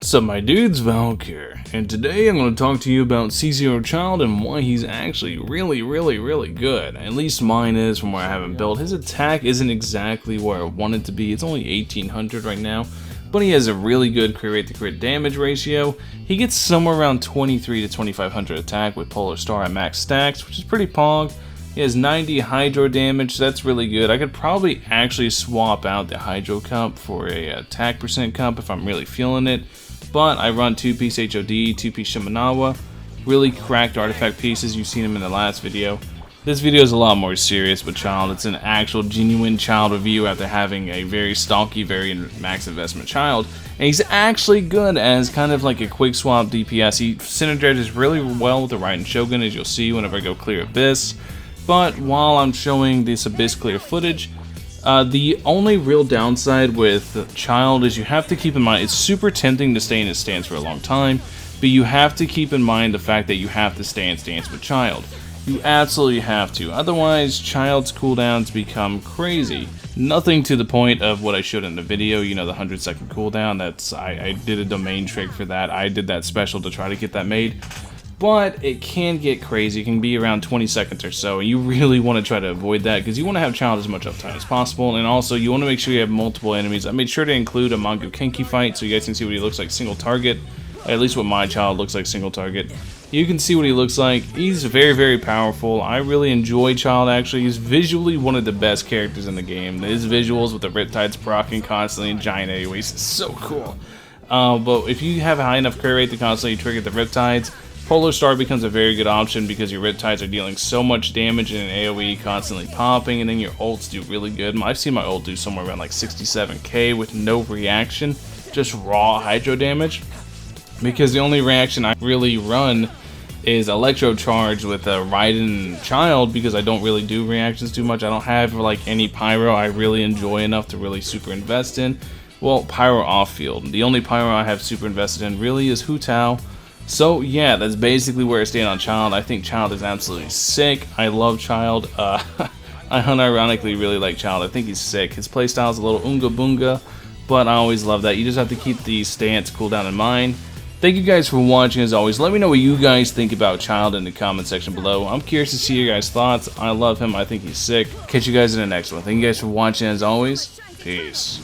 Sup my dudes, Valk here, and today I'm going to talk to you about C0 Childe and why he's actually really good. At least mine is from where I have him built. His attack isn't exactly where I want it to be. It's only 1800 right now, but he has a really good crit rate to crit damage ratio. He gets somewhere around 23 to 2500 attack with Polar Star at max stacks, which is pretty pog. He has 90 Hydro damage, so that's really good. I could probably actually swap out the Hydro Cup for a attack percent cup if I'm really feeling it. But I run 2-piece HOD, 2-piece Shimenawa, really cracked artifact pieces. You've seen them in the last video. This video is a lot more serious with Childe. It's an actual genuine Childe review after having a very stalky, very max investment Childe. And he's actually good as kind of like a quick swap DPS. He synergizes really well with the Raiden Shogun, as you'll see whenever I go clear Abyss. But while I'm showing this Abyss clear footage, the only real downside with Childe is you have to keep in mind it's super tempting to stay in his stance for a long time, but you have to keep in mind the fact that you have to stay in stance with Childe. You absolutely have to, otherwise Childe's cooldowns become crazy. Nothing to the point of what I showed in the video, you know, the 100-second cooldown. I did a domain trick for that. I did that special to try to get that made. But it can get crazy. It can be around 20 seconds or so, and you really want to try to avoid that because you want to have Childe as much uptime as possible, and also you want to make sure you have multiple enemies. I made sure to include a Mangu Kenki fight so you guys can see what he looks like single target, at least what my Childe looks like single target. You can see what he looks like. He's very powerful. I really enjoy Childe actually. He's visually one of the best characters in the game. His visuals with the Riptides proccing constantly and giant AoEs is so cool. But if you have a high enough crit rate to constantly trigger the Riptides, Polar Star becomes a very good option because your Riptides are dealing so much damage in an AoE, constantly popping, and then your ults do really good. I've seen my ult do somewhere around like 67k with no reaction, just raw Hydro damage. Because the only reaction I really run is Electro Charge with Raiden Childe because I don't really do reactions too much. I don't have like any Pyro I really enjoy enough to really super invest in. Well, Pyro off field. The only Pyro I have super invested in really is Hu Tao. So yeah, that's basically where I stand on Childe. I think Childe is absolutely sick. I love Childe. I unironically really like Childe. I think he's sick. His playstyle is a little unga boonga, but I always love that. You just have to keep the stance cooldown in mind. Thank you guys for watching as always. Let me know what you guys think about Childe in the comment section below. I'm curious to see your guys' thoughts. I love him. I think he's sick. Catch you guys in the next one. Thank you guys for watching as always. Peace.